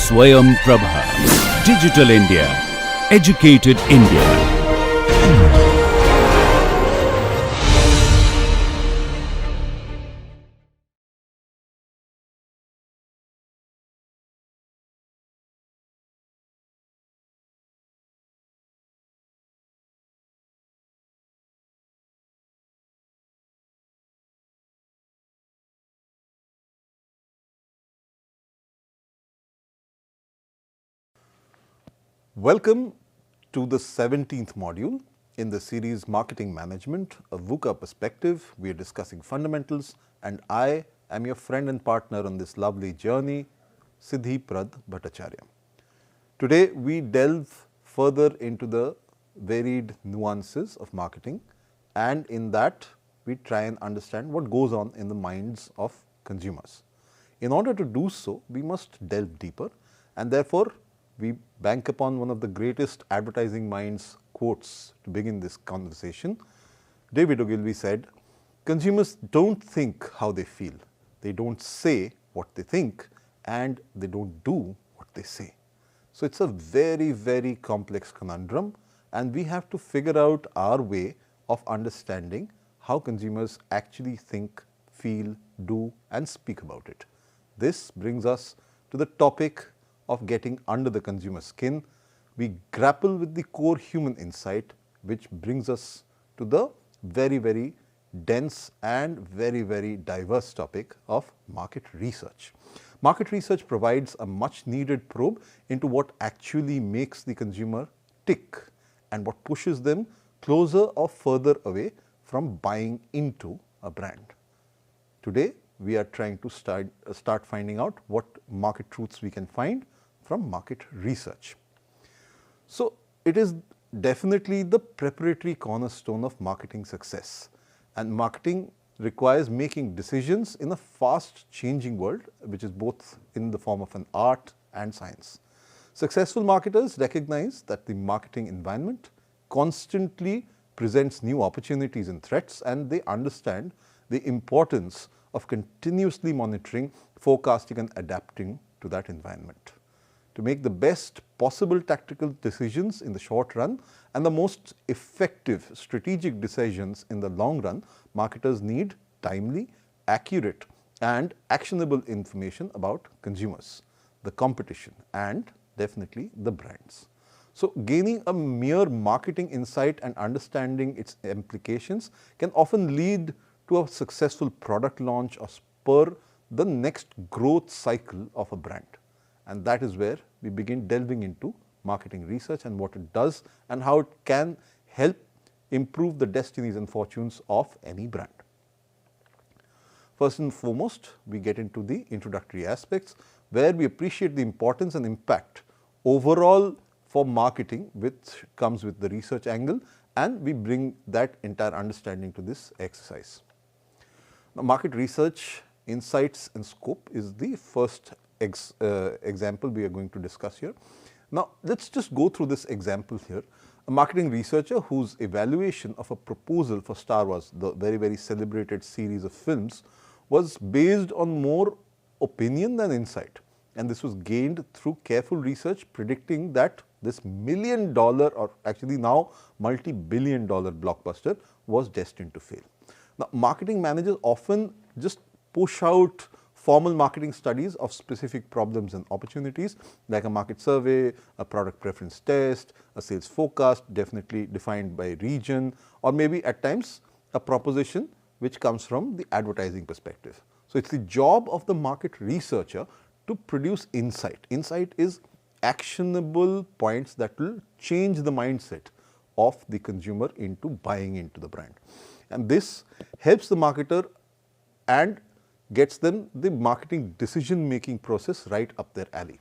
Swayam Prabha. Digital India. Educated India. Welcome to the 17th module in the series Marketing Management, a VUCA perspective. We are discussing fundamentals, and I am your friend and partner on this lovely journey, Siddhi Prad Bhattacharya. Today we delve further into the varied nuances of marketing, and in that we try and understand what goes on in the minds of consumers. In order to do so, we must delve deeper, and therefore we bank upon one of the greatest advertising minds quotes to begin this conversation. David Ogilvy said, "Consumers don't think how they feel, they don't say what they think, and they don't do what they say." So it's a very, very complex conundrum, and we have to figure out our way of understanding how consumers actually think, feel, do, and speak about it. This brings us to the topic of getting under the consumer skin. We grapple with the core human insight, which brings us to the very, very dense and very, very diverse topic of market research. Market research provides a much needed probe into what actually makes the consumer tick and what pushes them closer or further away from buying into a brand. Today, we are trying to start finding out what market truths we can find from market research. So it is definitely the preparatory cornerstone of marketing success, and marketing requires making decisions in a fast changing world, which is both in the form of an art and science. Successful marketers recognize that the marketing environment constantly presents new opportunities and threats, and they understand the importance of continuously monitoring, forecasting, and adapting to that environment. To make the best possible tactical decisions in the short run and the most effective strategic decisions in the long run, marketers need timely, accurate, and actionable information about consumers, the competition, and definitely the brands. So gaining a mere marketing insight and understanding its implications can often lead to a successful product launch or spur the next growth cycle of a brand. And that is where we begin delving into marketing research and what it does and how it can help improve the destinies and fortunes of any brand. First and foremost, we get into the introductory aspects where we appreciate the importance and impact overall for marketing, which comes with the research angle, and we bring that entire understanding to this exercise. Now, market research insights and scope is the first example we are going to discuss here. Now, let's just go through this example here. A marketing researcher whose evaluation of a proposal for Star Wars, the very, very celebrated series of films, was based on more opinion than insight. And this was gained through careful research predicting that this $1 million or actually now multi-billion dollar blockbuster was destined to fail. Now, marketing managers often just push out formal marketing studies of specific problems and opportunities like a market survey, a product preference test, a sales forecast definitely defined by region, or maybe at times a proposition which comes from the advertising perspective. So it's the job of the market researcher to produce insight. Insight is actionable points that will change the mindset of the consumer into buying into the brand. And this helps the marketer and gets them the marketing decision making process right up their alley.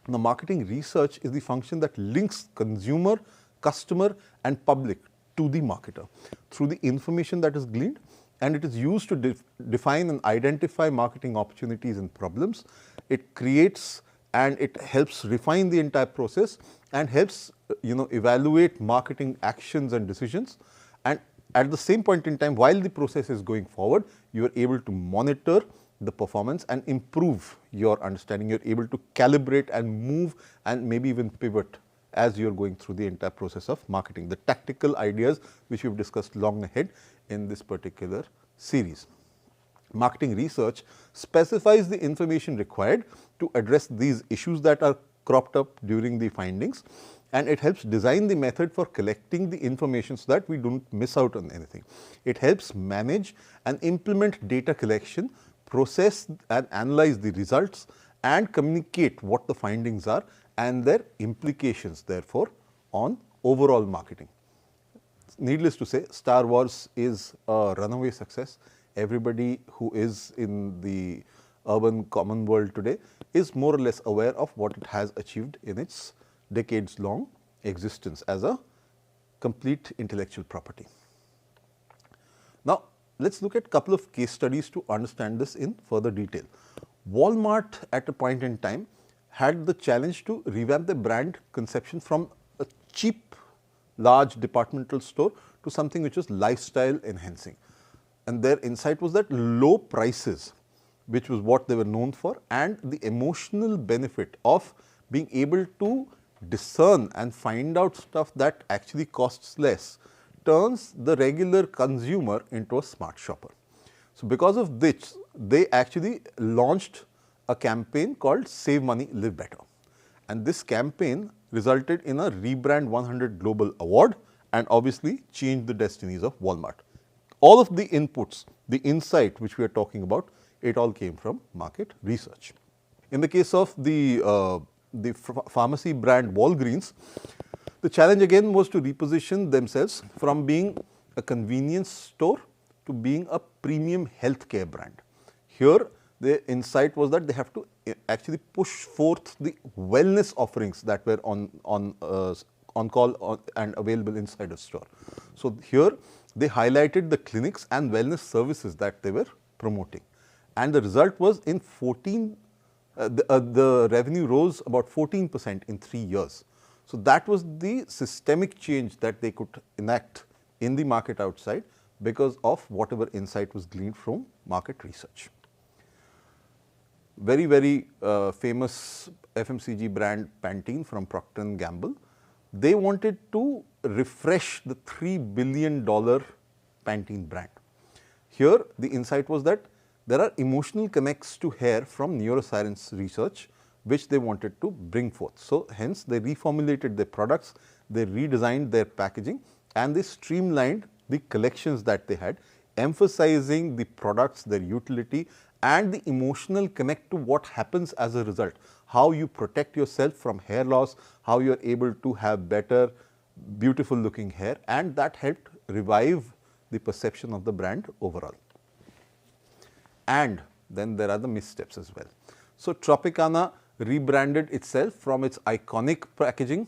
Now, marketing research is the function that links consumer, customer, and public to the marketer through the information that is gleaned, and it is used to define and identify marketing opportunities and problems. It creates and it helps refine the entire process and helps evaluate marketing actions and decisions. And at the same point in time, while the process is going forward, you are able to monitor the performance and improve your understanding. You're able to calibrate and move and maybe even pivot as you're going through the entire process of marketing. The tactical ideas which we've discussed long ahead in this particular series. Marketing research specifies the information required to address these issues that are cropped up during the findings, and it helps design the method for collecting the information so that we don't miss out on anything. It helps manage and implement data collection, process and analyze the results, and communicate what the findings are and their implications therefore on overall marketing. Needless to say, Star Wars is a runaway success. Everybody who is in the urban common world today is more or less aware of what it has achieved in its decades long existence as a complete intellectual property. Now, let's look at a couple of case studies to understand this in further detail. Walmart at a point in time had the challenge to revamp the brand conception from a cheap large departmental store to something which was lifestyle enhancing. And their insight was that low prices, which was what they were known for, and the emotional benefit of being able to discern and find out stuff that actually costs less, turns the regular consumer into a smart shopper. So, because of this, they actually launched a campaign called Save Money, Live Better. And this campaign resulted in a Rebrand 100 Global Award and obviously changed the destinies of Walmart. All of the inputs, the insight which we are talking about, it all came from market research. In the case of the pharmacy brand Walgreens, the challenge again was to reposition themselves from being a convenience store to being a premium healthcare brand. Here, the insight was that they have to actually push forth the wellness offerings that were on call and available inside a store. So, here they highlighted the clinics and wellness services that they were promoting, and the result was in the revenue rose about 14% in 3 years. So, that was the systemic change that they could enact in the market outside because of whatever insight was gleaned from market research. Very, very famous FMCG brand Pantene from Procter & Gamble, they wanted to refresh the $3 billion Pantene brand. Here, the insight was that there are emotional connects to hair from neuroscience research which they wanted to bring forth. So, hence they reformulated their products, they redesigned their packaging, and they streamlined the collections that they had, emphasizing the products, their utility, and the emotional connect to what happens as a result, how you protect yourself from hair loss, how you are able to have better, beautiful looking hair, and that helped revive the perception of the brand overall. And then there are the missteps as well. So, Tropicana rebranded itself from its iconic packaging,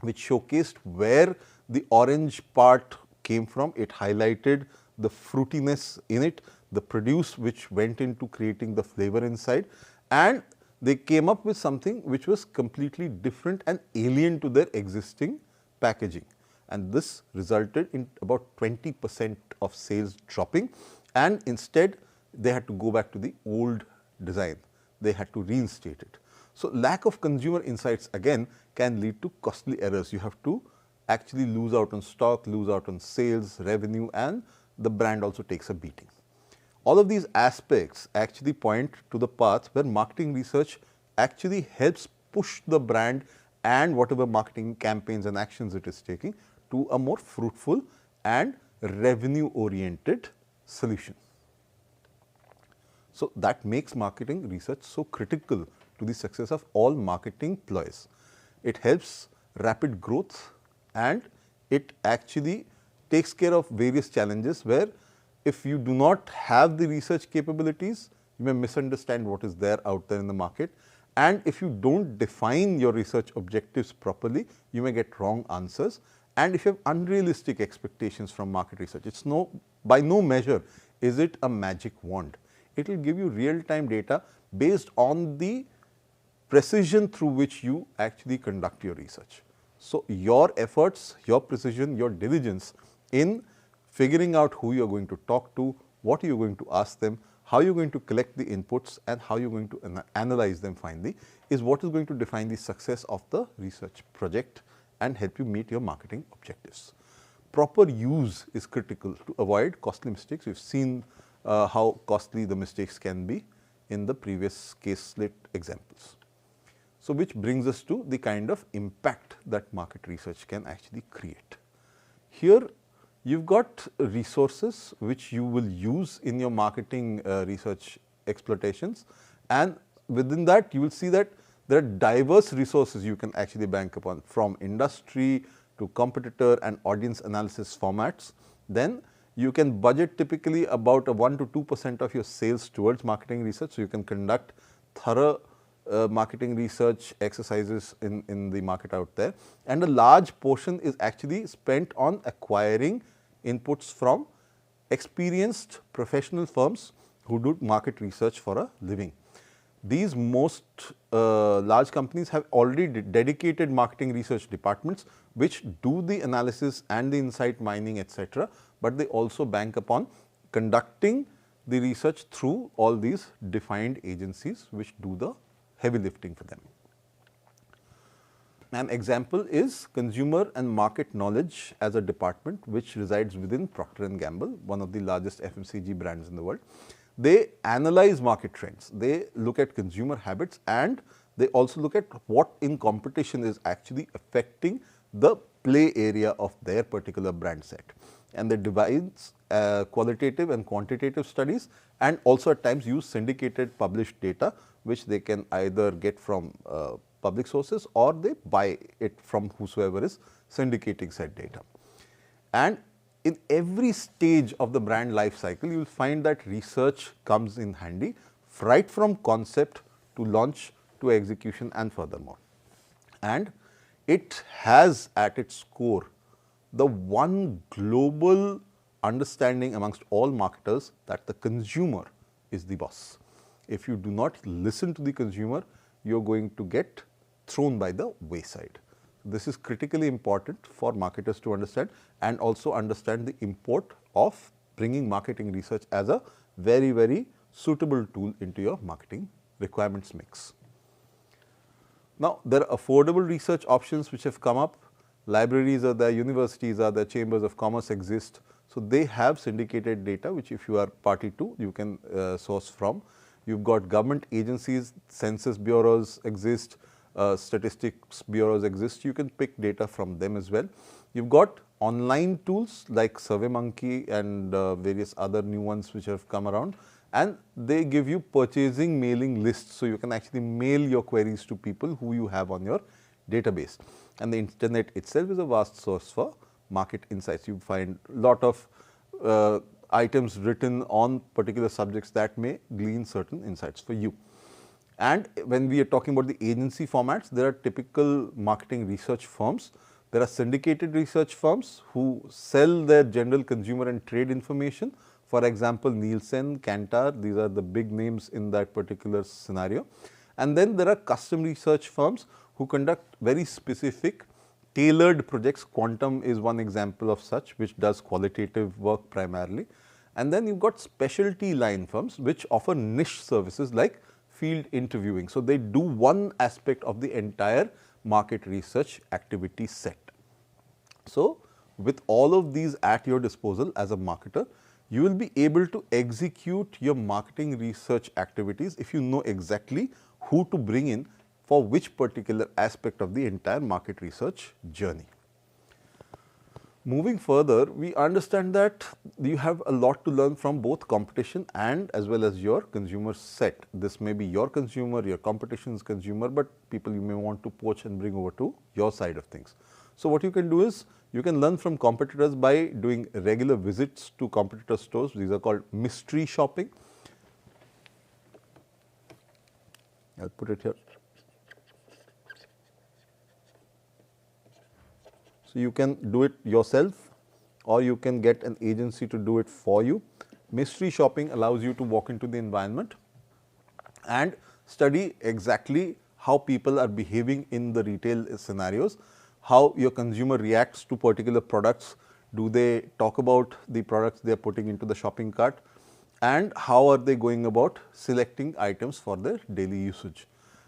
which showcased where the orange part came from. It highlighted the fruitiness in it, the produce which went into creating the flavor inside, and they came up with something which was completely different and alien to their existing packaging. And this resulted in about 20% of sales dropping, and instead they had to go back to the old design. They had to reinstate it. So, lack of consumer insights again can lead to costly errors. You have to actually lose out on stock, lose out on sales, revenue, and the brand also takes a beating. All of these aspects actually point to the path where marketing research actually helps push the brand and whatever marketing campaigns and actions it is taking to a more fruitful and revenue oriented solution. So, that makes marketing research so critical to the success of all marketing ploys. It helps rapid growth, and it actually takes care of various challenges where if you do not have the research capabilities, you may misunderstand what is there out there in the market, and if you do not define your research objectives properly, you may get wrong answers, and if you have unrealistic expectations from market research, it is by no measure is it a magic wand. It will give you real time data based on the precision through which you actually conduct your research. So, your efforts, your precision, your diligence in figuring out who you are going to talk to, what you are going to ask them, how you're going to collect the inputs and how you're going to analyze them finally is what is going to define the success of the research project and help you meet your marketing objectives. Proper use is critical to avoid costly mistakes. We've seen how costly the mistakes can be in the previous case slit examples. So, which brings us to the kind of impact that market research can actually create. Here you've got resources which you will use in your marketing research exploitations, and within that you will see that there are diverse resources you can actually bank upon, from industry to competitor and audience analysis formats. Then you can budget typically about a 1 to 2% of your sales towards marketing research. So, you can conduct thorough marketing research exercises in the market out there, and a large portion is actually spent on acquiring inputs from experienced professional firms who do market research for a living. These most large companies have already dedicated marketing research departments which do the analysis and the insight mining, etc., but they also bank upon conducting the research through all these defined agencies which do the heavy lifting for them. An example is consumer and market knowledge as a department which resides within Procter & Gamble, one of the largest FMCG brands in the world. They analyze market trends, they look at consumer habits, and they also look at what in competition is actually affecting the play area of their particular brand set. And they devise qualitative and quantitative studies, and also at times use syndicated published data which they can either get from public sources or they buy it from whosoever is syndicating said data. And in every stage of the brand life cycle, you will find that research comes in handy, right from concept to launch to execution and furthermore. And it has at its core the one global understanding amongst all marketers that the consumer is the boss. If you do not listen to the consumer, you are going to get thrown by the wayside. This is critically important for marketers to understand, and also understand the import of bringing marketing research as a very, very suitable tool into your marketing requirements mix. Now, there are affordable research options which have come up. Libraries are there, universities are there, chambers of commerce exist. So, they have syndicated data which if you are party to, you can source from. You have got government agencies, census bureaus exist, statistics bureaus exist, you can pick data from them as well. You have got online tools like SurveyMonkey and various other new ones which have come around, and they give you purchasing mailing lists. So, you can actually mail your queries to people who you have on your database, and the internet itself is a vast source for market insights. You find a lot of items written on particular subjects that may glean certain insights for you. And when we are talking about the agency formats, there are typical marketing research firms. There are syndicated research firms who sell their general consumer and trade information. For example, Nielsen, Kantar, these are the big names in that particular scenario. And then there are custom research firms who conduct very specific tailored projects. Quantum is one example of such, which does qualitative work primarily. And then you've got specialty line firms which offer niche services like field interviewing. So, they do one aspect of the entire market research activity set. So, with all of these at your disposal as a marketer, you will be able to execute your marketing research activities if you know exactly who to bring in for which particular aspect of the entire market research journey. Moving further, we understand that you have a lot to learn from both competition and as well as your consumer set. This may be your consumer, your competition's consumer, but people you may want to poach and bring over to your side of things. So, what you can do is you can learn from competitors by doing regular visits to competitor stores. These are called mystery shopping. I'll put it here. So, you can do it yourself or you can get an agency to do it for you. Mystery shopping allows you to walk into the environment and study exactly how people are behaving in the retail scenarios, how your consumer reacts to particular products, do they talk about the products they are putting into the shopping cart, and how are they going about selecting items for their daily usage.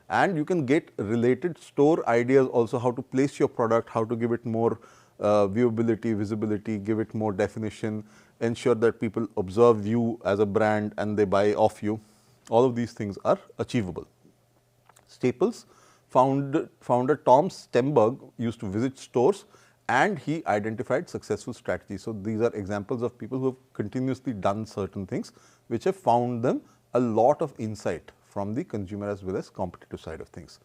And you can get related store ideas also, how to place your product, how to give it more viewability, visibility, give it more definition, ensure that people observe you as a brand and they buy off you. All of these things are achievable. Staples founder Tom Stemberg used to visit stores and he identified successful strategies. So, these are examples of people who have continuously done certain things which have found them a lot of insight from the consumer as well as competitive side of things.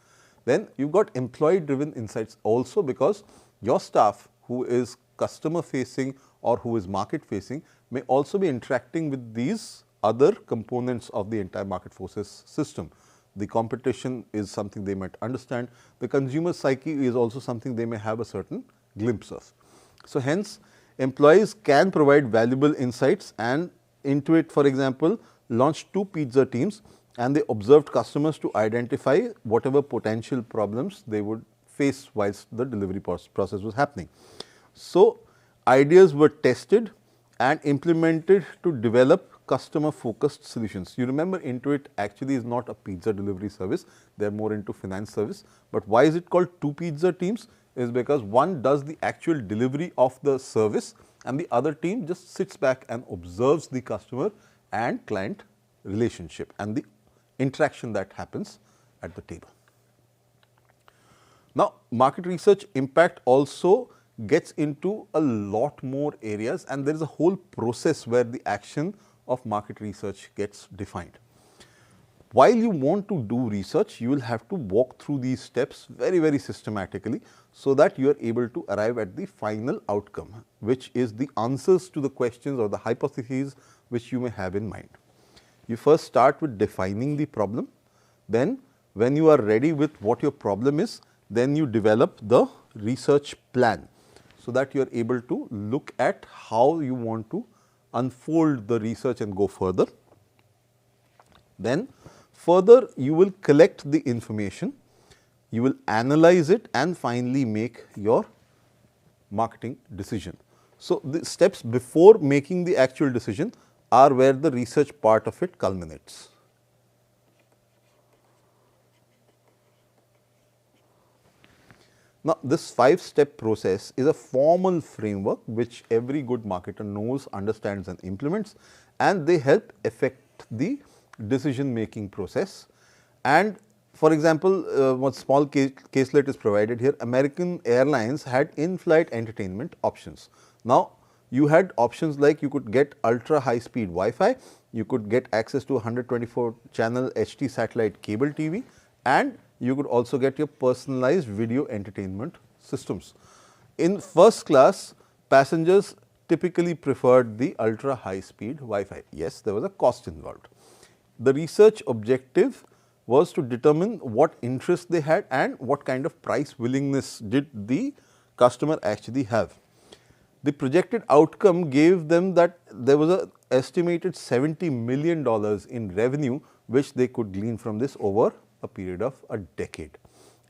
Then you have got employee driven insights also, because your staff who is customer facing or who is market facing may also be interacting with these other components of the entire market forces system. The competition is something they might understand, the consumer psyche is also something they may have a certain glimpse of. So, hence employees can provide valuable insights, and Intuit, for example, launched 2 pizza teams and they observed customers to identify whatever potential problems they would face whilst the delivery process was happening. So, ideas were tested and implemented to develop customer focused solutions. You remember Intuit actually is not a pizza delivery service, they are more into finance service, but why is it called 2 pizza teams? Is because one does the actual delivery of the service and the other team just sits back and observes the customer and client relationship and the interaction that happens at the table. Now, market research impact also gets into a lot more areas, and there is a whole process where the action of market research gets defined. While you want to do research, you will have to walk through these steps very systematically, so that you are able to arrive at the final outcome, which is the answers to the questions or the hypotheses which you may have in mind. You first start with defining the problem, then when you are ready with what your problem is, then you develop the research plan, so that you are able to look at how you want to unfold the research and go further. Then further you will collect the information, you will analyze it and finally make your marketing decision. So, the steps before making the actual decision are where the research part of it culminates. Now, this 5-step process is a formal framework which every good marketer knows, understands and implements, and they help affect the decision making process. And for example, one small caselet is provided here. American Airlines had in-flight entertainment options. Now, you had options like you could get ultra high speed Wi-Fi, you could get access to 124 channel HD satellite cable TV, and you could also get your personalized video entertainment systems. In first class, passengers typically preferred the ultra high speed Wi-Fi. Yes, there was a cost involved. The research objective was to determine what interest they had and what kind of price willingness did the customer actually have. The projected outcome gave them that there was an estimated $70 million in revenue which they could glean from this over a period of a decade.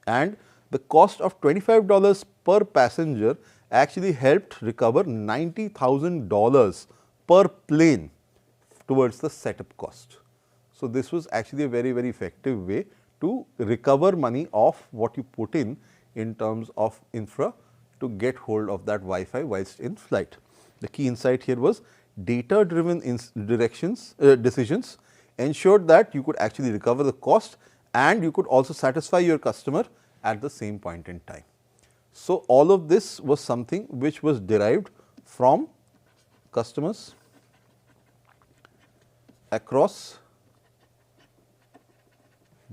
And the cost of $25 per passenger actually helped recover $90,000 per plane towards the setup cost. So, this was actually a very effective way to recover money of what you put in terms of infra to get hold of that Wi-Fi whilst in flight. The key insight here was data driven decisions ensured that you could actually recover the cost and you could also satisfy your customer at the same point in time. So, all of this was something which was derived from customers across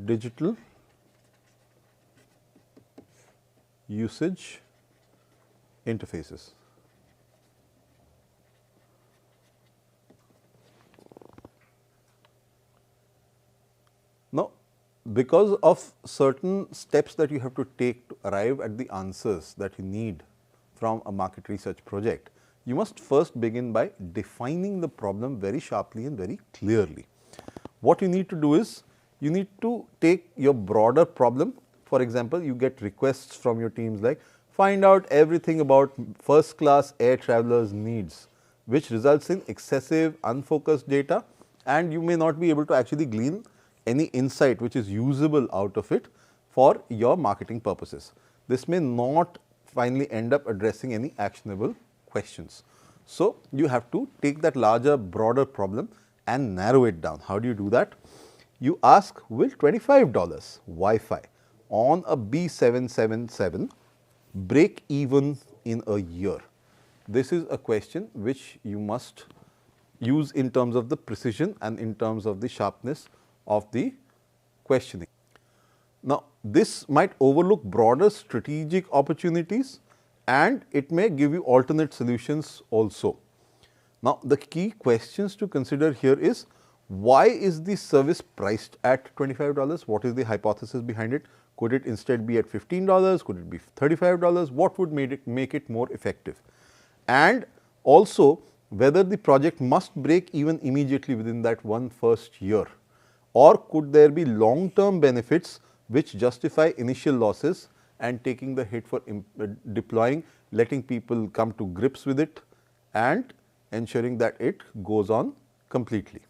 digital usage interfaces. Now, because of certain steps that you have to take to arrive at the answers that you need from a market research project, you must first begin by defining the problem very sharply and very clearly. What you need to do is, you need to take your broader problem. For example, you get requests from your teams like, find out everything about first class air travelers' needs, which results in excessive unfocused data and you may not be able to actually glean any insight which is usable out of it for your marketing purposes. This may not finally end up addressing any actionable questions. So, you have to take that larger, broader problem and narrow it down. How do you do that? You ask, will $25 Wi-Fi on a B777 break even in a year? This is a question which you must use in terms of the precision and in terms of the sharpness of the questioning. Now, this might overlook broader strategic opportunities and it may give you alternate solutions also. Now, the key questions to consider here is, why is the service priced at $25? What is the hypothesis behind it? Could it instead be at $15? Could it be $35? What would make it more effective? And also, whether the project must break even immediately within that one first year, or could there be long term benefits which justify initial losses and taking the hit for deploying, letting people come to grips with it and ensuring that it goes on completely.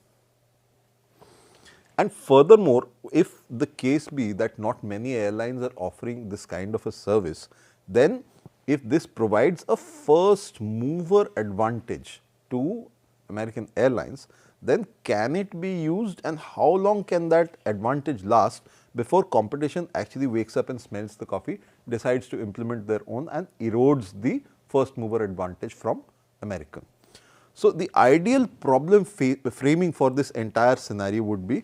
And furthermore, if the case be that not many airlines are offering this kind of a service, then if this provides a first mover advantage to American Airlines, then can it be used, and how long can that advantage last before competition actually wakes up and smells the coffee, decides to implement their own and erodes the first mover advantage from American. So, the ideal problem framing for this entire scenario would be,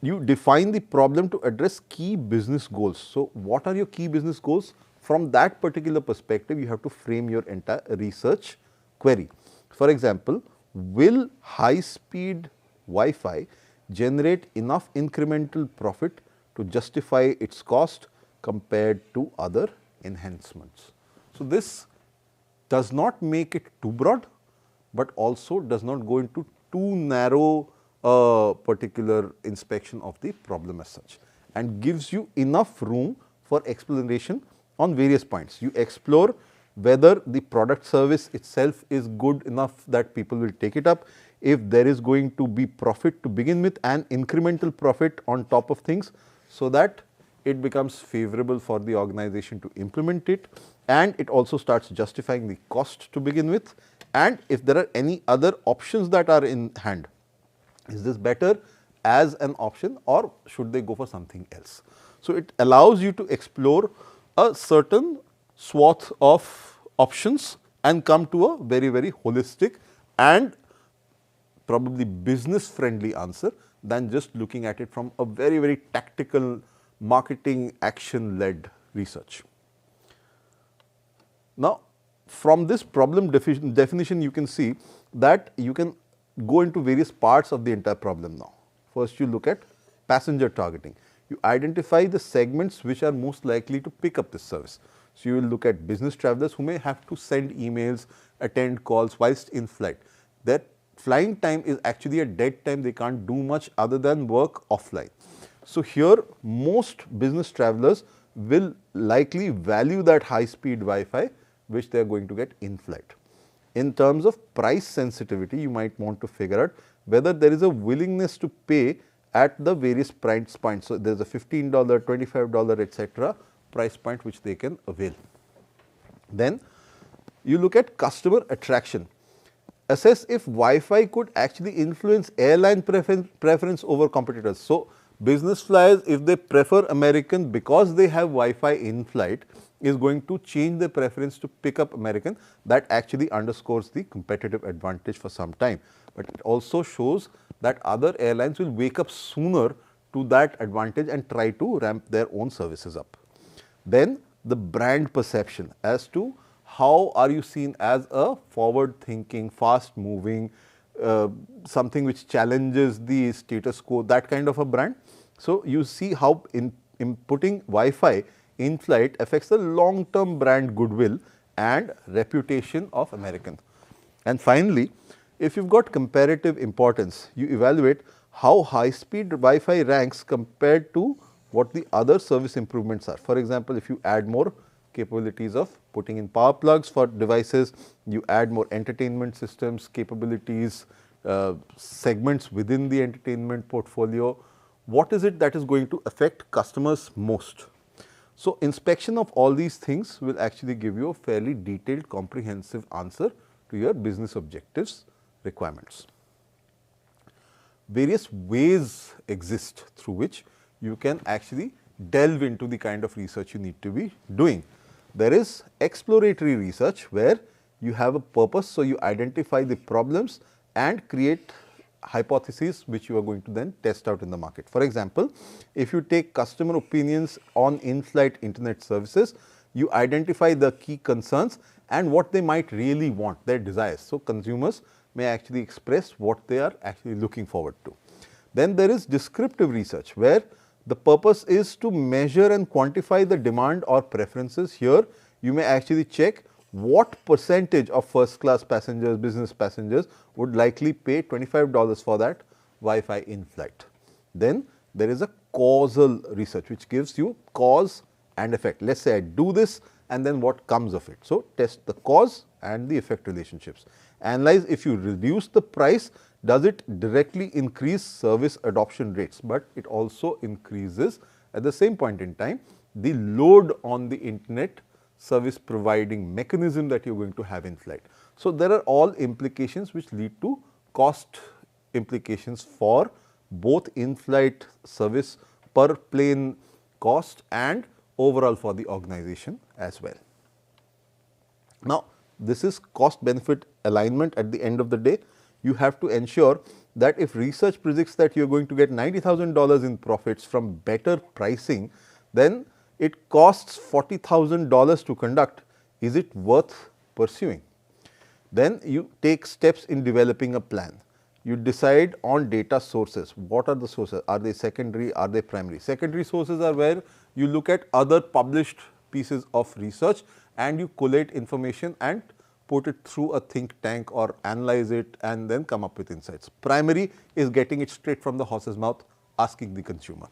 you define the problem to address key business goals. So, what are your key business goals? From that particular perspective, you have to frame your entire research query. For example, will high speed Wi-Fi generate enough incremental profit to justify its cost compared to other enhancements? So, this does not make it too broad, but also does not go into too narrow particular inspection of the problem as such, and gives you enough room for exploration on various points. You explore whether the product service itself is good enough that people will take it up, if there is going to be profit to begin with and incremental profit on top of things, so that it becomes favorable for the organization to implement it, and it also starts justifying the cost to begin with, and if there are any other options that are in hand. Is this better as an option, or should they go for something else? So, it allows you to explore a certain swath of options and come to a very, very holistic and probably business friendly answer than just looking at it from a very, very tactical marketing action led research. Now, from this problem definition, you can see that you can go into various parts of the entire problem now. First, you look at passenger targeting. You identify the segments which are most likely to pick up this service. So, you will look at business travelers who may have to send emails, attend calls whilst in flight. Their flying time is actually a dead time, they can't do much other than work offline. So, here most business travelers will likely value that high speed Wi-Fi which they are going to get in flight. In terms of price sensitivity, you might want to figure out whether there is a willingness to pay at the various price points. So, there is a $15, $25, etc. price point which they can avail. Then you look at customer attraction. Assess if Wi-Fi could actually influence airline preference over competitors. So, business flyers, if they prefer American because they have Wi-Fi in flight, is going to change their preference to pick up American. That actually underscores the competitive advantage for some time, but it also shows that other airlines will wake up sooner to that advantage and try to ramp their own services up. Then the brand perception as to how are you seen as a forward thinking, fast moving, something which challenges the status quo, that kind of a brand. So, you see how in putting Wi-Fi in flight affects the long term brand goodwill and reputation of American. And finally, if you have got comparative importance, you evaluate how high speed Wi-Fi ranks compared to what the other service improvements are. For example, if you add more capabilities of putting in power plugs for devices, you add more entertainment systems, capabilities segments within the entertainment portfolio. What is it that is going to affect customers most? So, inspection of all these things will actually give you a fairly detailed, comprehensive answer to your business objectives requirements. Various ways exist through which you can actually delve into the kind of research you need to be doing. There is exploratory research where you have a purpose, so you identify the problems and create hypotheses which you are going to then test out in the market. For example, if you take customer opinions on in-flight internet services, you identify the key concerns and what they might really want, their desires. So, consumers may actually express what they are actually looking forward to. Then there is descriptive research where the purpose is to measure and quantify the demand or preferences. Here you may actually check what percentage of first class passengers, business passengers would likely pay $25 for that Wi-Fi in flight. Then there is a causal research which gives you cause and effect. Let us say I do this and then what comes of it. So, test the cause and the effect relationships. Analyze if you reduce the price, does it directly increase service adoption rates, but it also increases at the same point in time the load on the internet service providing mechanism that you are going to have in flight. So, there are all implications which lead to cost implications for both in-flight service per plane cost and overall for the organization as well. Now, this is cost benefit alignment. At the end of the day, you have to ensure that if research predicts that you are going to get $90,000 in profits from better pricing, then it costs $40,000 to conduct. Is it worth pursuing? Then you take steps in developing a plan. You decide on data sources. What are the sources? Are they secondary? Are they primary? Secondary sources are where you look at other published pieces of research and you collate information and put it through a think tank or analyze it and then come up with insights. Primary is getting it straight from the horse's mouth, asking the consumer.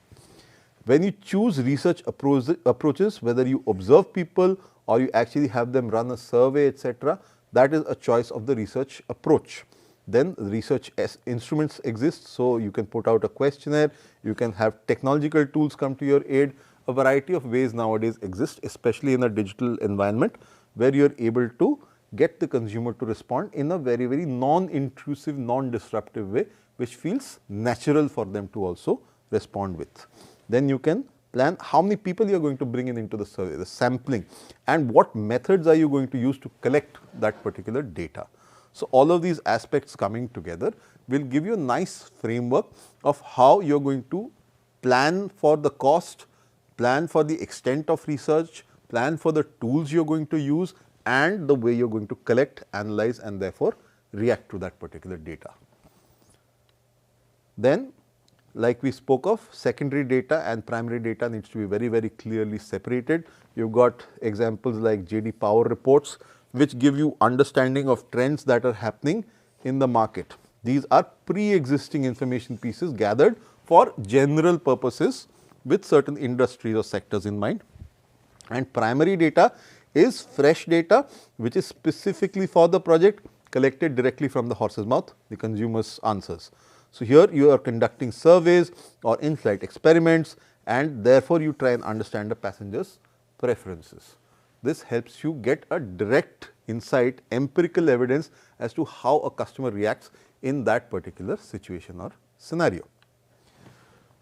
When you choose research approaches, whether you observe people or you actually have them run a survey, etc., that is a choice of the research approach. Then research instruments exist, so you can put out a questionnaire, you can have technological tools come to your aid. A variety of ways nowadays exist, especially in a digital environment where you are able to get the consumer to respond in a very, very non-intrusive, non-disruptive way, which feels natural for them to also respond with. Then you can plan how many people you are going to bring in into the survey, the sampling, and what methods are you going to use to collect that particular data. So, all of these aspects coming together will give you a nice framework of how you are going to plan for the cost, plan for the extent of research, plan for the tools you are going to use and the way you are going to collect, analyze and therefore react to that particular data. Then, like we spoke of, secondary data and primary data needs to be very, very clearly separated. You have got examples like JD Power reports which give you understanding of trends that are happening in the market. These are pre-existing information pieces gathered for general purposes with certain industries or sectors in mind. And primary data is fresh data which is specifically for the project, collected directly from the horse's mouth, the consumer's answers. So, here you are conducting surveys or in-flight experiments and therefore, you try and understand the passenger's preferences. This helps you get a direct insight, empirical evidence as to how a customer reacts in that particular situation or scenario.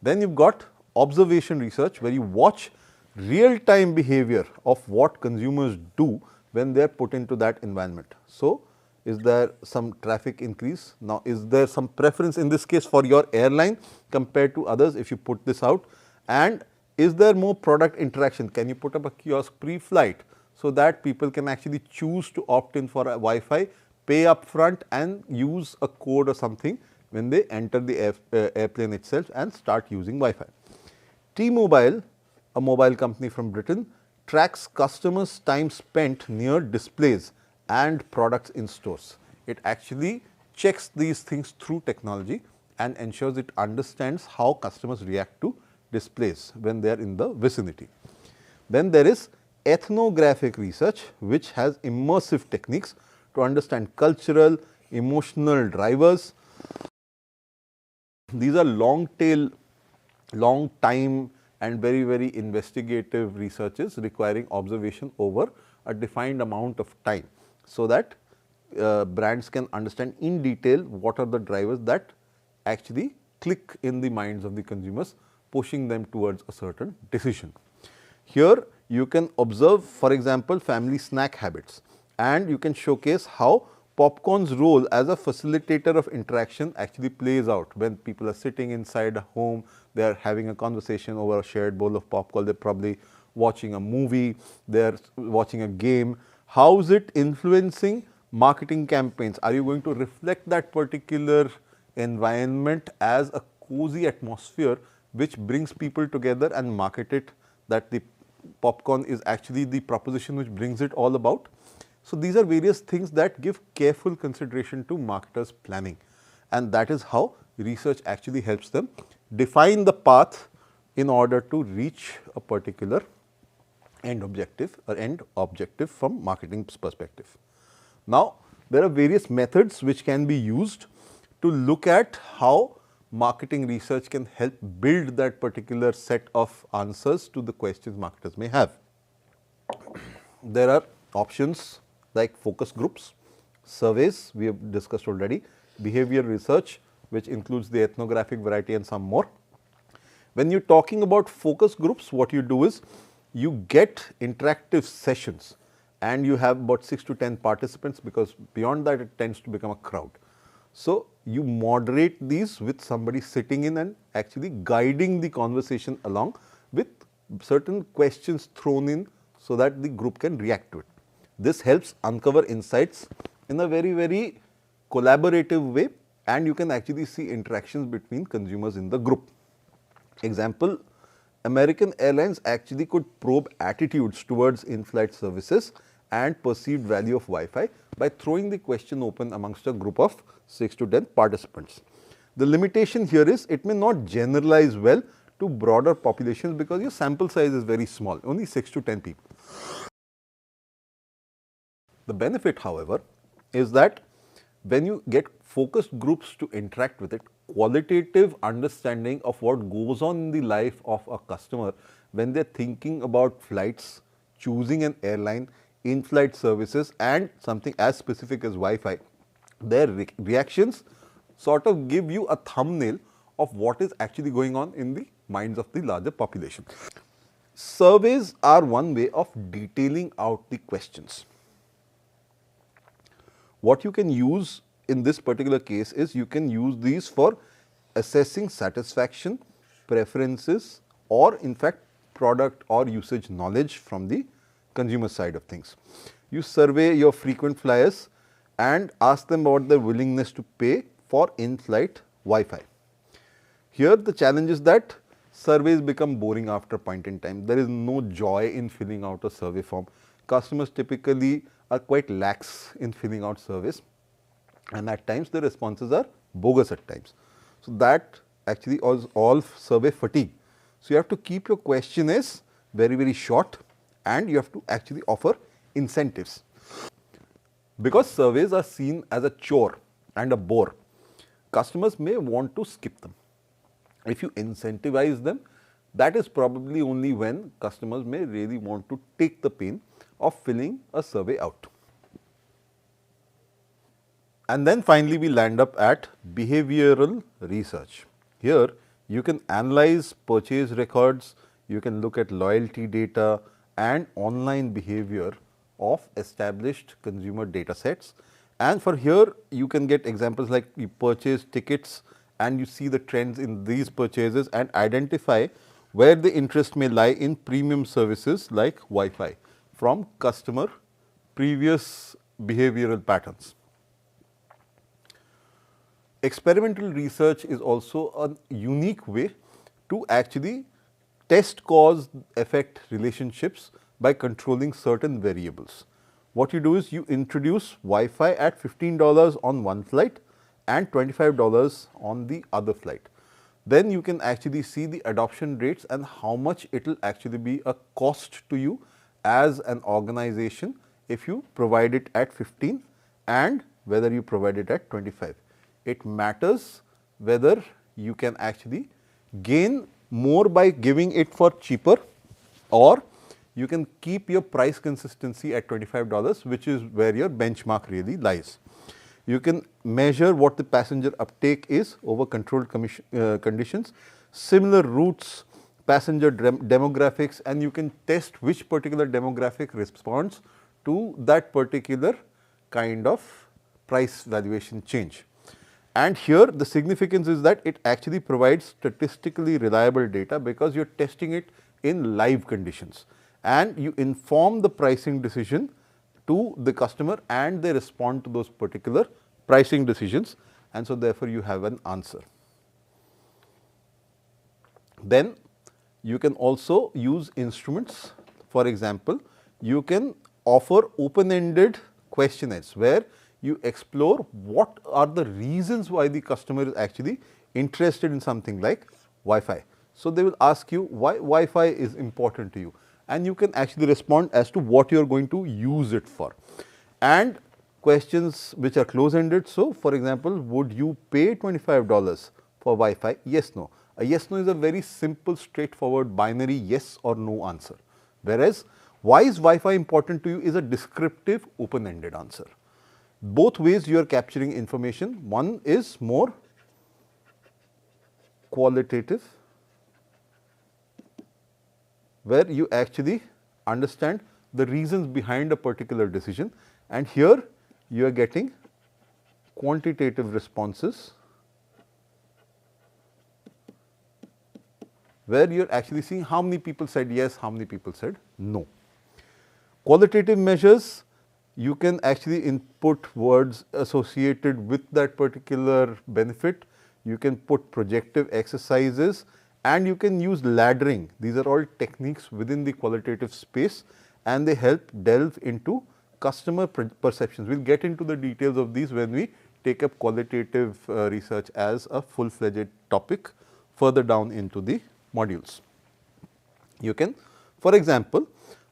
Then you have got observation research where you watch real time behavior of what consumers do when they are put into that environment. So, is there some traffic increase? Now, is there some preference in this case for your airline compared to others if you put this out? And is there more product interaction? Can you put up a kiosk pre-flight so that people can actually choose to opt in for a Wi-Fi, pay upfront and use a code or something when they enter the airplane itself and start using Wi-Fi. T-Mobile, a mobile company from Britain, tracks customers' time spent near displays and products in stores. It actually checks these things through technology and ensures it understands how customers react to displays when they are in the vicinity. Then there is ethnographic research which has immersive techniques to understand cultural, emotional drivers These are long tail, long time and very, very investigative researches requiring observation over a defined amount of time, so that brands can understand in detail what are the drivers that actually click in the minds of the consumers, pushing them towards a certain decision. Here you can observe, for example, family snack habits, and you can showcase how popcorn's role as a facilitator of interaction actually plays out. When people are sitting inside a home, they are having a conversation over a shared bowl of popcorn, they are probably watching a movie, they are watching a game. How is it influencing marketing campaigns? Are you going to reflect that particular environment as a cozy atmosphere which brings people together and market it, that the popcorn is actually the proposition which brings it all about? So, these are various things that give careful consideration to marketers' planning, and that is how research actually helps them define the path in order to reach a particular end objective from marketing's perspective. Now, there are various methods which can be used to look at how marketing research can help build that particular set of answers to the questions marketers may have. There are options like focus groups, surveys we have discussed already, behavior research which includes the ethnographic variety and some more. When you are talking about focus groups, what you do is you get interactive sessions and you have about 6 to 10 participants, because beyond that it tends to become a crowd. So, you moderate these with somebody sitting in and actually guiding the conversation along with certain questions thrown in, so that the group can react to it. This helps uncover insights in a very, very collaborative way, and you can actually see interactions between consumers in the group. Example, American Airlines actually could probe attitudes towards in-flight services and perceived value of Wi-Fi by throwing the question open amongst a group of 6 to 10 participants. The limitation here is it may not generalize well to broader populations because your sample size is very small, only 6 to 10 people. The benefit, however, is that when you get focused groups to interact with it, qualitative understanding of what goes on in the life of a customer when they are thinking about flights, choosing an airline, in-flight services and something as specific as Wi-Fi, their reactions sort of give you a thumbnail of what is actually going on in the minds of the larger population. Surveys are one way of detailing out the questions. What you can use in this particular case is you can use these for assessing satisfaction, preferences or in fact product or usage knowledge from the consumer side of things. You survey your frequent flyers and ask them about their willingness to pay for in-flight Wi-Fi. Here the challenge is that surveys become boring after a point in time. There is no joy in filling out a survey form. Customers typically are quite lax in filling out surveys, and at times the responses are bogus at times. So, that actually is all survey fatigue. So, you have to keep your questionnaires very, very short and you have to actually offer incentives. Because surveys are seen as a chore and a bore, customers may want to skip them. If you incentivize them, that is probably only when customers may really want to take the pain of filling a survey out. And then finally, we land up at behavioral research. Here you can analyze purchase records, you can look at loyalty data and online behavior of established consumer data sets. And for here you can get examples like you purchase tickets and you see the trends in these purchases and identify where the interest may lie in premium services like Wi-Fi from customer previous behavioral patterns. Experimental research is also a unique way to actually test cause effect relationships by controlling certain variables. What you do is you introduce Wi-Fi at $15 on one flight and $25 on the other flight. Then you can actually see the adoption rates and how much it will actually be a cost to you as an organization if you provide it at 15 and whether you provide it at 25. It matters whether you can actually gain more by giving it for cheaper, or you can keep your price consistency at $25, which is where your benchmark really lies. You can measure what the passenger uptake is over controlled conditions, similar routes, passenger demographics, and you can test which particular demographic responds to that particular kind of price valuation change. And here the significance is that it actually provides statistically reliable data because you are testing it in live conditions, and you inform the pricing decision to the customer and they respond to those particular pricing decisions, and so therefore you have an answer. Then you can also use instruments. For example, you can offer open-ended questionnaires where you explore what are the reasons why the customer is actually interested in something like Wi-Fi. So they will ask you why Wi-Fi is important to you, and you can actually respond as to what you are going to use it for. And questions which are close-ended. So, for example, would you pay $25 for Wi-Fi? Yes, no. A yes, no is a very simple, straightforward, binary yes or no answer. Whereas, why is Wi-Fi important to you is a descriptive, open-ended answer. Both ways you are capturing information. One is more qualitative, where you actually understand the reasons behind a particular decision, and here you are getting quantitative responses, where you are actually seeing how many people said yes, how many people said no. Qualitative measures, you can actually input words associated with that particular benefit. You can put projective exercises, and you can use laddering. These are all techniques within the qualitative space, and they help delve into customer perceptions. We will get into the details of these when we take up qualitative research as a full-fledged topic further down into the modules. You can, for example,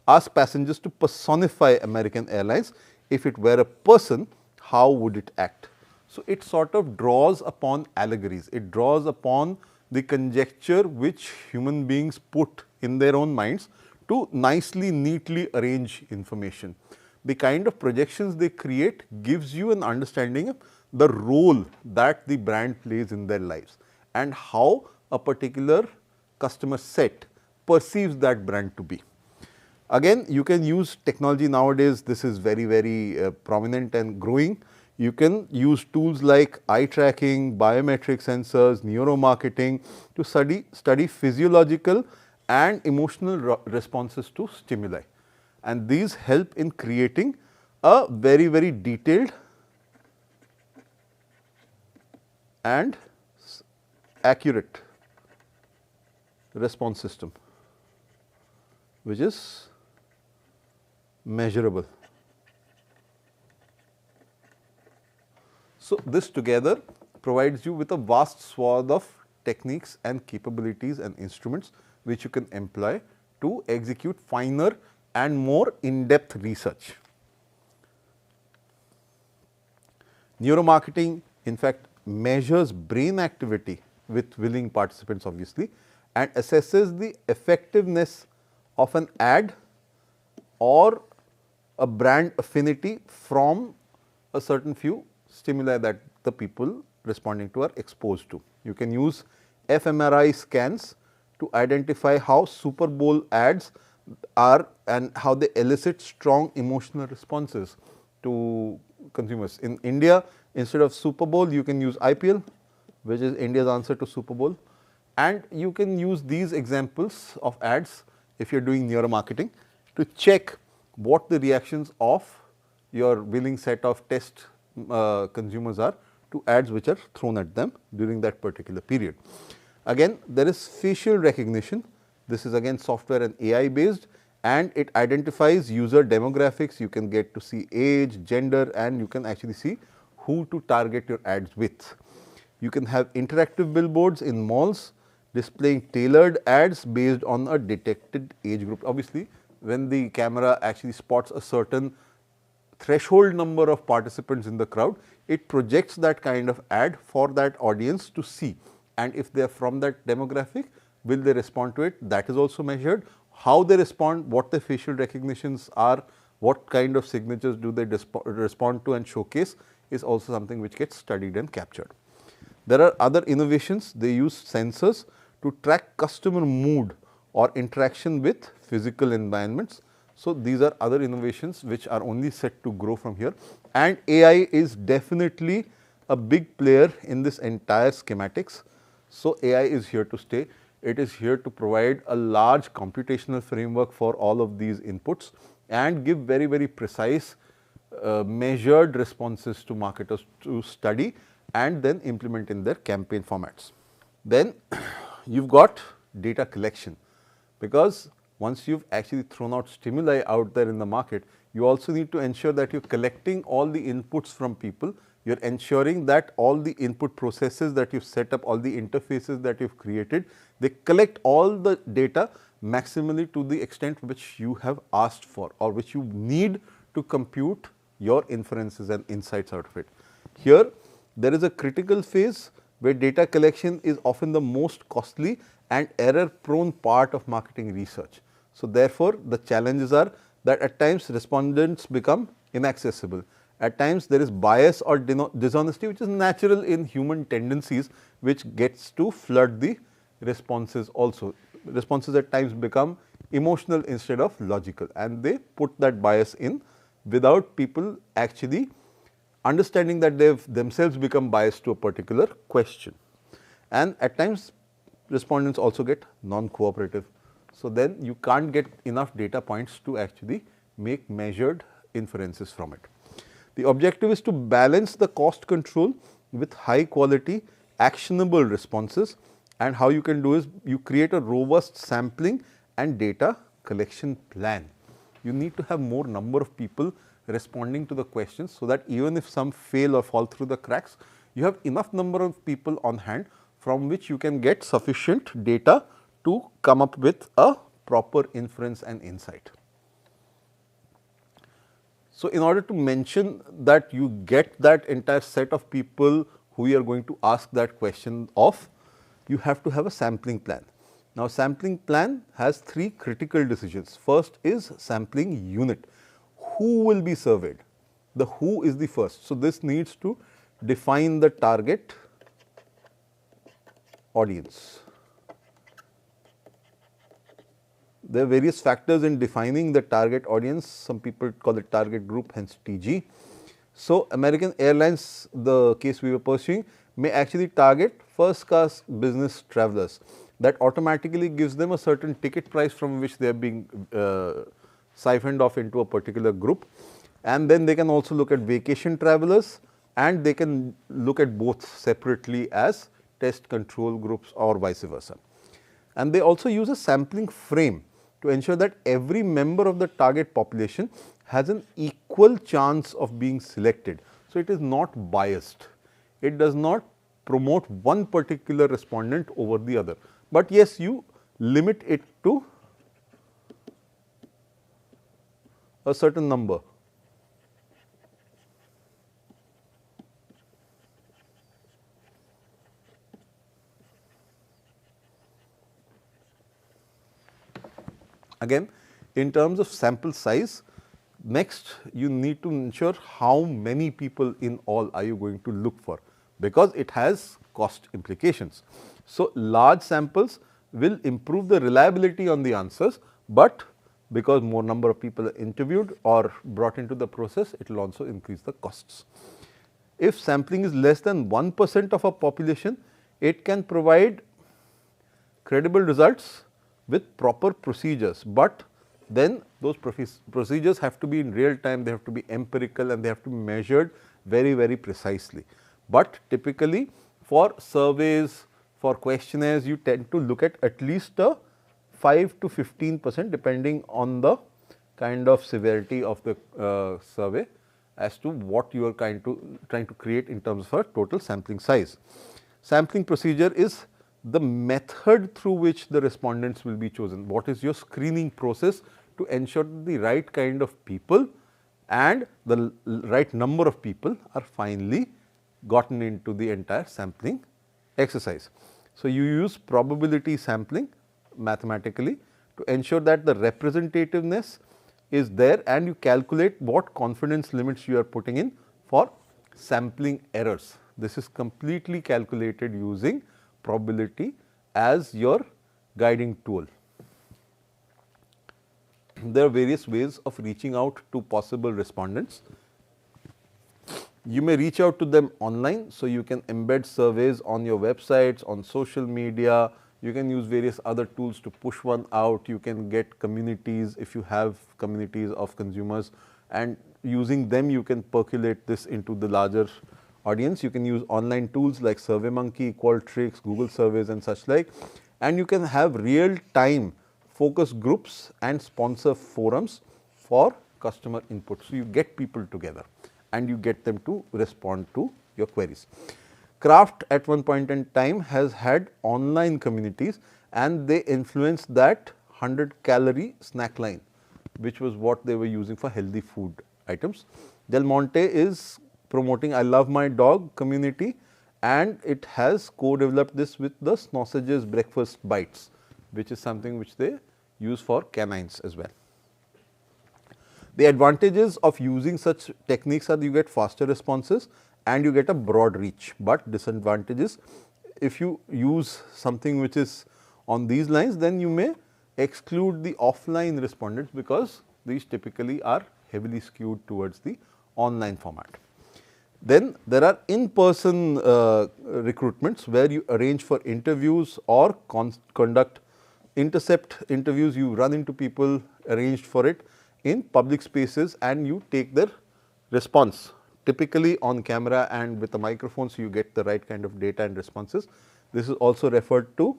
ask passengers to personify American Airlines. If it were a person, how would it act? So, it sort of draws upon allegories, it draws upon the conjecture which human beings put in their own minds to nicely, neatly arrange information. The kind of projections they create gives you an understanding of the role that the brand plays in their lives and how a particular customer set perceives that brand to be. Again, you can use technology nowadays. This is very prominent and growing. You can use tools like eye tracking, biometric sensors, neuromarketing to study physiological and emotional responses to stimuli. And these help in creating a very detailed and accurate response system, which is measurable. So, this together provides you with a vast swath of techniques and capabilities and instruments which you can employ to execute finer and more in-depth research. Neuromarketing, in fact, measures brain activity with willing participants obviously, and assesses the effectiveness of an ad or a brand affinity from a certain few stimuli that the people responding to are exposed to. You can use fMRI scans to identify how Super Bowl ads are and how they elicit strong emotional responses to consumers. In India, instead of Super Bowl, you can use IPL, which is India's answer to Super Bowl, and you can use these examples of ads if you are doing neuromarketing to check what the reactions of your willing set of test consumers are to ads which are thrown at them during that particular period. Again, there is facial recognition. This is again software and AI based, and it identifies user demographics. You can get to see age, gender, and you can actually see who to target your ads with. You can have interactive billboards in malls displaying tailored ads based on a detected age group. Obviously, when the camera actually spots a certain threshold number of participants in the crowd, it projects that kind of ad for that audience to see, and if they are from that demographic, will they respond to it? That is also measured. How they respond, what the facial recognitions are, what kind of signatures do they respond to and showcase is also something which gets studied and captured. There are other innovations. They use sensors to track customer mood or interaction with physical environments. So, these are other innovations which are only set to grow from here, and AI is definitely a big player in this entire schematics. So, AI is here to stay. It is here to provide a large computational framework for all of these inputs and give very precise measured responses to marketers to study and then implement in their campaign formats. Then you have got data collection, because once you have actually thrown out stimuli out there in the market, you also need to ensure that you are collecting all the inputs from people. You are ensuring that all the input processes that you have set up, all the interfaces that you have created, they collect all the data maximally to the extent which you have asked for or which you need to compute your inferences and insights out of it. Here, there is a critical phase where data collection is often the most costly and error prone part of marketing research. So, therefore, the challenges are that at times respondents become inaccessible. At times there is bias or dishonesty which is natural in human tendencies, which gets to flood the responses also. Responses at times become emotional instead of logical, and they put that bias in without people actually understanding that they have themselves become biased to a particular question. And at times respondents also get non-cooperative. So, then you can't get enough data points to actually make measured inferences from it. The objective is to balance the cost control with high quality actionable responses, and how you can do is you create a robust sampling and data collection plan. You need to have more number of people responding to the questions, so that even if some fail or fall through the cracks, you have enough number of people on hand from which you can get sufficient data to come up with a proper inference and insight. So, in order to mention that you get that entire set of people who you are going to ask that question of, you have to have a sampling plan. Now, sampling plan has three critical decisions. First is sampling unit. Who will be surveyed? The who is the first. So, this needs to define the target audience. There are various factors in defining the target audience. Some people call it target group, hence TG. So, American Airlines, the case we were pursuing, may actually target first class business travelers. That automatically gives them a certain ticket price from which they are being siphoned off into a particular group. And then they can also look at vacation travelers, and they can look at both separately as test control groups or vice versa. And they also use a sampling frame to ensure that every member of the target population has an equal chance of being selected. So, it is not biased. It does not promote one particular respondent over the other, but yes, you limit it to a certain number. Again, in terms of sample size, next you need to ensure how many people in all are you going to look for, because it has cost implications. So, large samples will improve the reliability on the answers, but because more number of people are interviewed or brought into the process, it will also increase the costs. If sampling is less than 1% of a population, it can provide credible results with proper procedures, but then those procedures have to be in real time, they have to be empirical, and they have to be measured very precisely. But typically for surveys, for questionnaires, you tend to look at least a 5 to 15% depending on the kind of severity of the survey as to what you are trying to create in terms of a total sampling size. Sampling procedure is the method through which the respondents will be chosen. What is your screening process to ensure that the right kind of people and the right number of people are finally gotten into the entire sampling exercise. So, you use probability sampling mathematically to ensure that the representativeness is there, and you calculate what confidence limits you are putting in for sampling errors. This is completely calculated using probability as your guiding tool. There are various ways of reaching out to possible respondents. You may reach out to them online. So, you can embed surveys on your websites, on social media. You can use various other tools to push one out. You can get communities if you have communities of consumers, and using them you can percolate this into the larger audience. You can use online tools like SurveyMonkey, Qualtrics, Google surveys and such like, and you can have real time focus groups and sponsor forums for customer input. So, you get people together and you get them to respond to your queries. Kraft at one point in time has had online communities, and they influenced that 100-calorie snack line, which was what they were using for healthy food items. Del Monte is promoting I Love My Dog community, and it has co-developed this with the Sausages Breakfast Bites, which is something which they use for canines as well. The advantages of using such techniques are you get faster responses and you get a broad reach, but disadvantages, if you use something which is on these lines, then you may exclude the offline respondents, because these typically are heavily skewed towards the online format. Then there are in-person recruitments where you arrange for interviews or conduct intercept interviews. You run into people arranged for it in public spaces and you take their response, typically on camera and with a microphone, so you get the right kind of data and responses. This is also referred to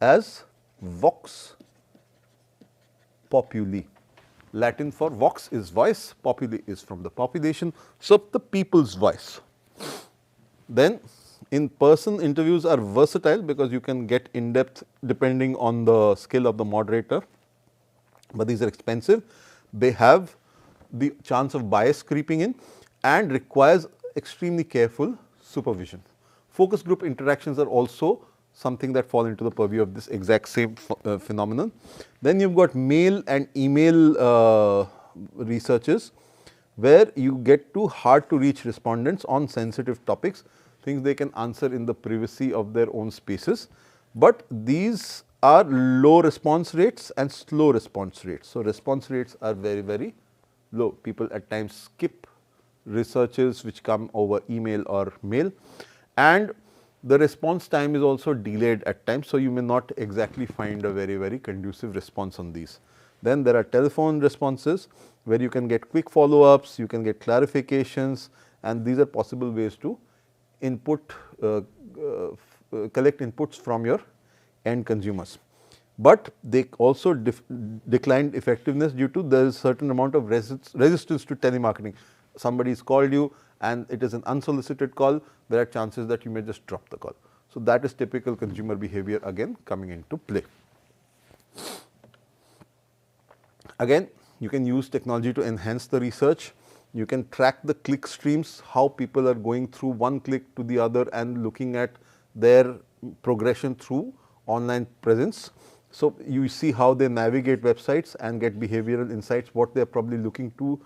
as vox populi. Latin for vox is voice, populi is from the population, so the people's voice. Then in-person interviews are versatile because you can get in-depth depending on the skill of the moderator, but these are expensive. They have the chance of bias creeping in and requires extremely careful supervision. Focus group interactions are also something that fall into the purview of this exact same phenomenon. Then you have got mail and email researches, where you get to hard to reach respondents on sensitive topics, things they can answer in the privacy of their own spaces, but these are low response rates and slow response rates. So, response rates are very, very low. People at times skip researches which come over email or mail, and the response time is also delayed at times. So, you may not exactly find a very, very conducive response on these. Then there are telephone responses where you can get quick follow-ups, you can get clarifications, and these are possible ways to input, collect inputs from your end consumers. But they also declined effectiveness due to there is certain amount of resistance to telemarketing. Somebody has called you and it is an unsolicited call, there are chances that you may just drop the call. So, that is typical consumer behavior again coming into play. Again, you can use technology to enhance the research. You can track the click streams, how people are going through one click to the other and looking at their progression through online presence. So, you see how they navigate websites and get behavioral insights, what they are probably looking to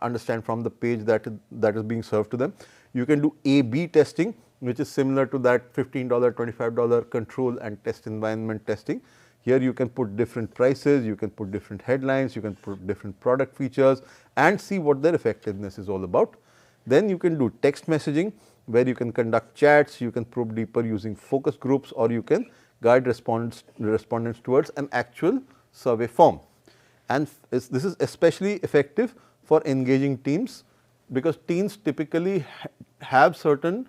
understand from the page that is being served to them. You can do A/B testing, which is similar to that $15, $25 control and test environment testing. Here you can put different prices, you can put different headlines, you can put different product features and see what their effectiveness is all about. Then you can do text messaging, where you can conduct chats, you can probe deeper using focus groups, or you can guide respondents towards an actual survey form. And this is especially effective for engaging teams, because teens typically have certain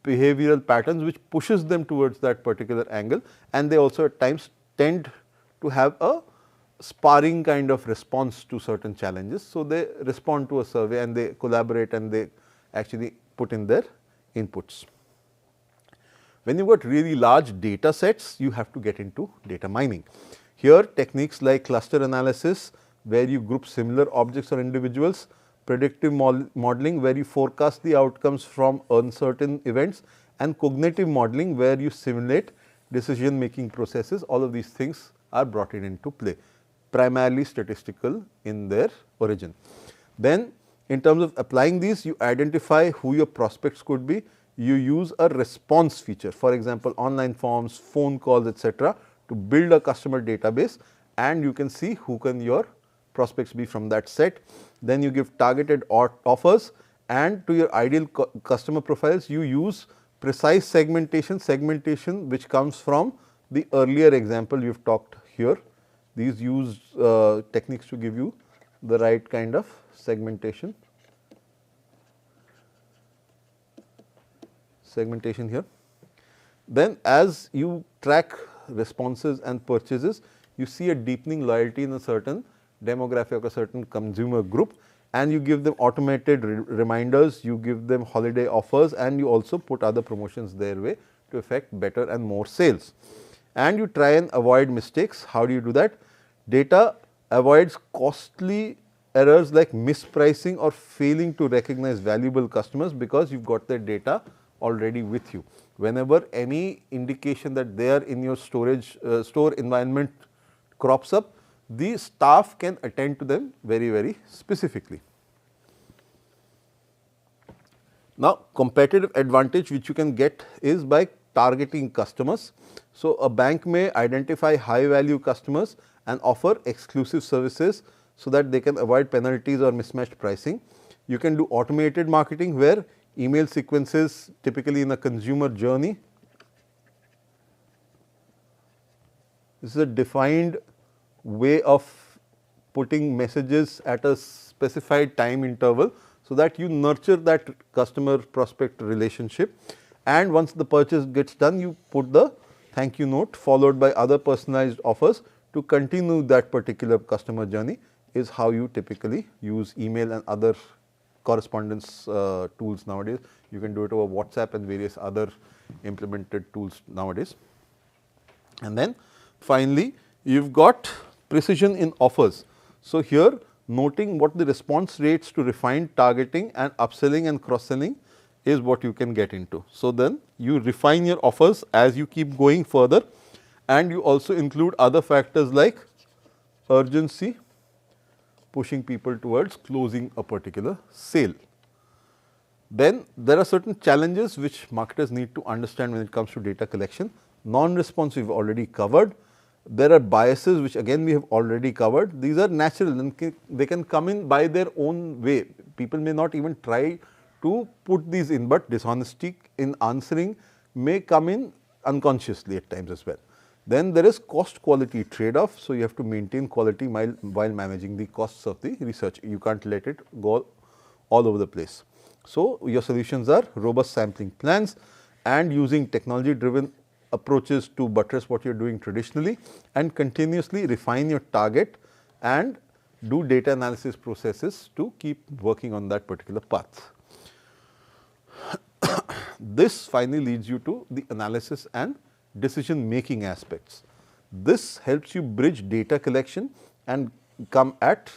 behavioral patterns which pushes them towards that particular angle, and they also at times tend to have a sparring kind of response to certain challenges. So, they respond to a survey and they collaborate and they actually put in their inputs. When you got really large data sets, you have to get into data mining. Here techniques like cluster analysis, where you group similar objects or individuals predictive modeling where you forecast the outcomes from uncertain events, and cognitive modeling where you simulate decision making processes. All of these things are brought into play, primarily statistical in their origin. Then in terms of applying these, you identify who your prospects could be. You use a response feature, for example, online forms, phone calls, etc., to build a customer database, and you can see who can your prospects be from that set. Then you give targeted offers, and to your ideal customer profiles you use precise segmentation which comes from the earlier example we have talked here. These use techniques to give you the right kind of segmentation here. Then as you track responses and purchases, you see a deepening loyalty in a certain demographic or a certain consumer group, and you give them automated reminders, you give them holiday offers, and you also put other promotions their way to effect better and more sales. And you try and avoid mistakes. How do you do that? Data avoids costly errors like mispricing or failing to recognize valuable customers, because you have got their data already with you. Whenever any indication that they are in your store environment crops up, the staff can attend to them very specifically. Now, competitive advantage which you can get is by targeting customers. So, a bank may identify high value customers and offer exclusive services so that they can avoid penalties or mismatched pricing. You can do automated marketing where email sequences, typically in a consumer journey, this is a defined way of putting messages at a specified time interval, so that you nurture that customer prospect relationship, and once the purchase gets done, you put the thank you note followed by other personalized offers to continue that particular customer journey. Is how you typically use email and other correspondence tools nowadays. You can do it over WhatsApp and various other implemented tools nowadays. And then finally, you have got precision in offers. So, here noting what the response rates to refined targeting and upselling and cross selling is what you can get into. So, then you refine your offers as you keep going further, and you also include other factors like urgency, pushing people towards closing a particular sale. Then there are certain challenges which marketers need to understand when it comes to data collection. Non-response we have already covered. There are biases which again we have already covered. These are natural and they can come in by their own way. People may not even try to put these in, but dishonesty in answering may come in unconsciously at times as well. Then there is cost quality trade off. So, you have to maintain quality while managing the costs of the research. You can't let it go all over the place. So, your solutions are robust sampling plans and using technology driven approaches to buttress what you are doing traditionally, and continuously refine your target and do data analysis processes to keep working on that particular path. This finally leads you to the analysis and decision making aspects. This helps you bridge data collection and come at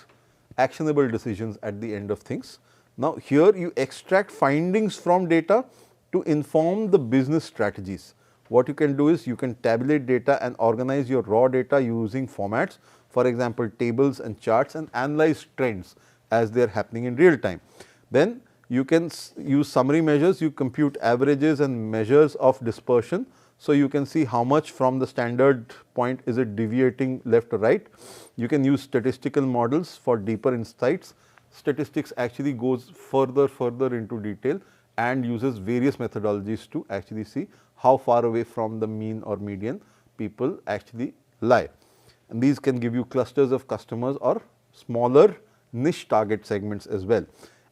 actionable decisions at the end of things. Now, here you extract findings from data to inform the business strategies. What you can do is you can tabulate data and organize your raw data using formats, for example, tables and charts, and analyze trends as they are happening in real time. Then you can use summary measures, you compute averages and measures of dispersion. So, you can see how much from the standard point is it deviating left or right. You can use statistical models for deeper insights. Statistics actually goes further into detail and uses various methodologies to actually see how far away from the mean or median people actually lie. And these can give you clusters of customers or smaller niche target segments as well.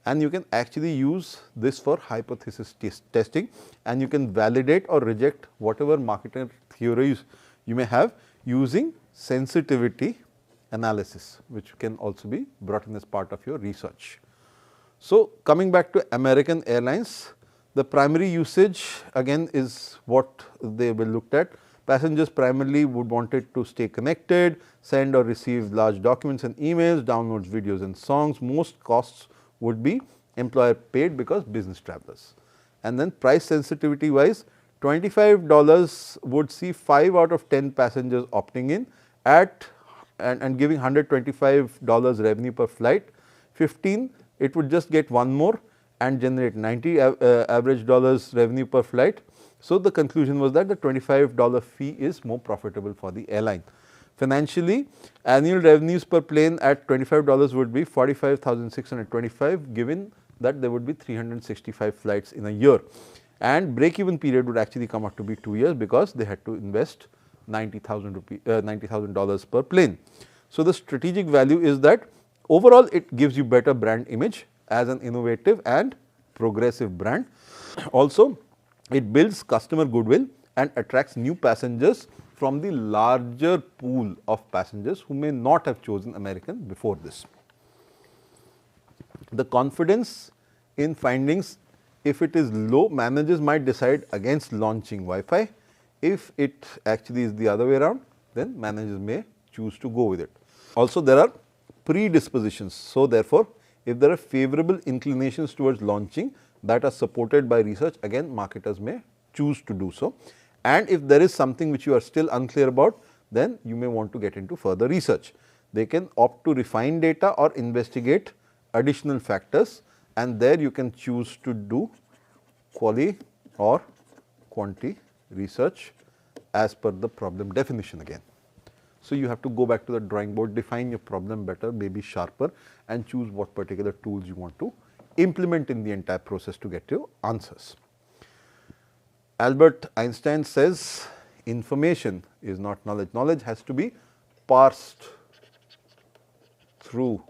And you can actually use this for hypothesis testing, and you can validate or reject whatever marketer theories you may have using sensitivity analysis, which can also be brought in as part of your research. So, coming back to American Airlines, the primary usage again is what they will looked at. Passengers primarily would want it to stay connected, send or receive large documents and emails, downloads videos and songs. Most costs would be employer paid because business travelers. And then price sensitivity wise, $25 would see 5 out of 10 passengers opting in at and giving $125 revenue per flight. 15, it would just get one more and generate 90 average dollars revenue per flight. So, the conclusion was that the $25 fee is more profitable for the airline. Financially, annual revenues per plane at $25 would be 45,625, given that there would be 365 flights in a year, and break even period would actually come out to be 2 years because they had to invest $90,000 per plane. So, the strategic value is that overall it gives you better brand image as an innovative and progressive brand. Also, it builds customer goodwill and attracts new passengers from the larger pool of passengers who may not have chosen American before this. The confidence in findings, if it is low, managers might decide against launching Wi-Fi. If it actually is the other way around, then managers may choose to go with it. Also, there are predispositions. So, therefore, if there are favorable inclinations towards launching that are supported by research, again marketers may choose to do so. And if there is something which you are still unclear about, then you may want to get into further research. They can opt to refine data or investigate additional factors, and there you can choose to do quali or quanti research as per the problem definition again. So, you have to go back to the drawing board, define your problem better, maybe sharper, and choose what particular tools you want to implement in the entire process to get your answers. Albert Einstein says information is not knowledge. Knowledge has to be parsed through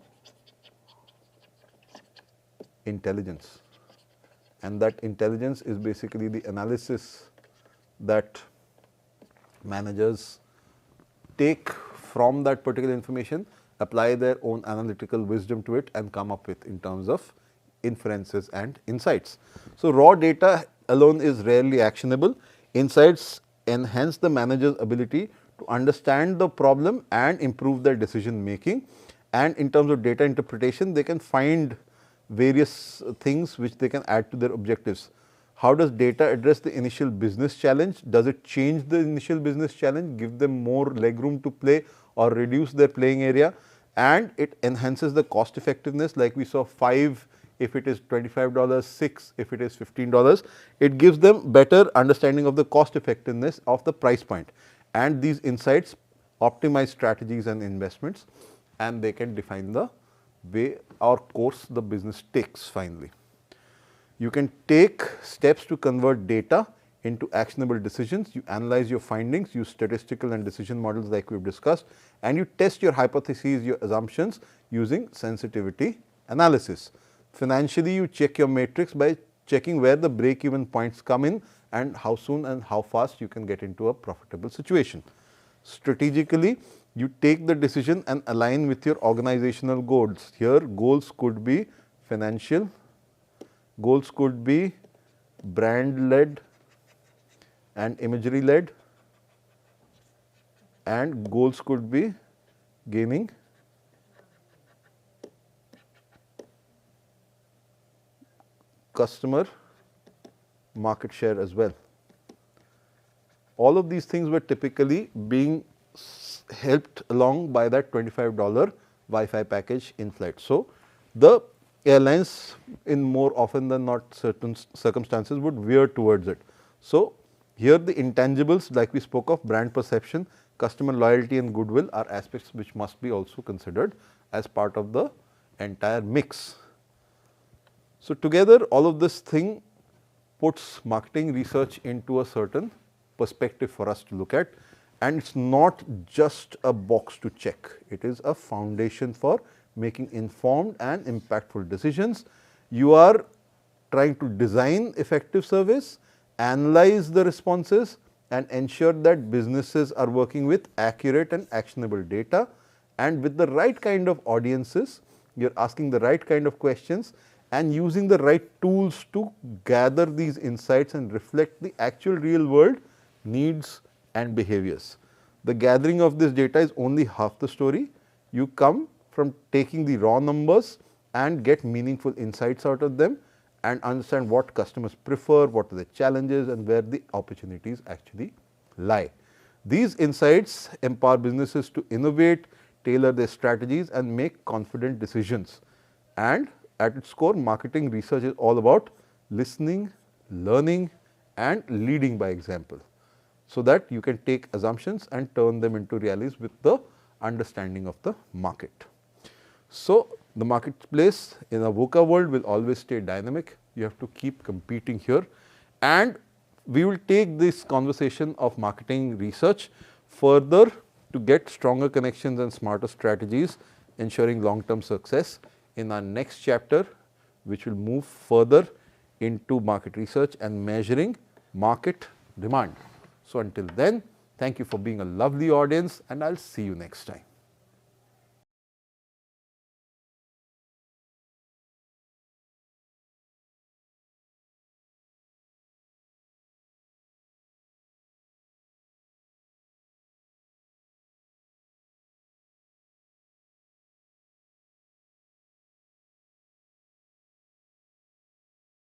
intelligence, and that intelligence is basically the analysis that managers take from that particular information, apply their own analytical wisdom to it, and come up with in terms of inferences and insights. So, raw data alone is rarely actionable. Insights enhance the manager's ability to understand the problem and improve their decision making. And in terms of data interpretation, they can find various things which they can add to their objectives. How does data address the initial business challenge? Does it change the initial business challenge, give them more legroom to play or reduce their playing area? And it enhances the cost effectiveness, like we saw 5 if it is $25, 6 if it is $15. It gives them better understanding of the cost effectiveness of the price point, and these insights optimize strategies and investments, and they can define the way or course the business takes finally. You can take steps to convert data into actionable decisions. You analyze your findings, use statistical and decision models like we have discussed, and you test your hypotheses, your assumptions using sensitivity analysis. Financially, you check your matrix by checking where the break even points come in and how soon and how fast you can get into a profitable situation. Strategically, you take the decision and align with your organizational goals. Here, goals could be financial, goals could be brand led and imagery led, and goals could be gaining customer market share as well. All of these things were typically being helped along by that $25 Wi-Fi package in flight. So, the airlines in more often than not certain circumstances would veer towards it. So, here the intangibles like we spoke of, brand perception, customer loyalty and goodwill, are aspects which must be also considered as part of the entire mix. So, together all of this thing puts marketing research into a certain perspective for us to look at, and it is not just a box to check, it is a foundation for making informed and impactful decisions. You are trying to design effective service, analyze the responses, and ensure that businesses are working with accurate and actionable data, and with the right kind of audiences, you are asking the right kind of questions and using the right tools to gather these insights and reflect the actual real world needs and behaviors. The gathering of this data is only half the story. You come from taking the raw numbers, and get meaningful insights out of them and understand what customers prefer, what are the challenges and where the opportunities actually lie. These insights empower businesses to innovate, tailor their strategies and make confident decisions. And at its core, marketing research is all about listening, learning and leading by example, so that you can take assumptions and turn them into realities with the understanding of the market. So, the marketplace in a VUCA world will always stay dynamic. You have to keep competing here, and we will take this conversation of marketing research further to get stronger connections and smarter strategies, ensuring long-term success in our next chapter, which will move further into market research and measuring market demand. So, until then, thank you for being a lovely audience and I will see you next time.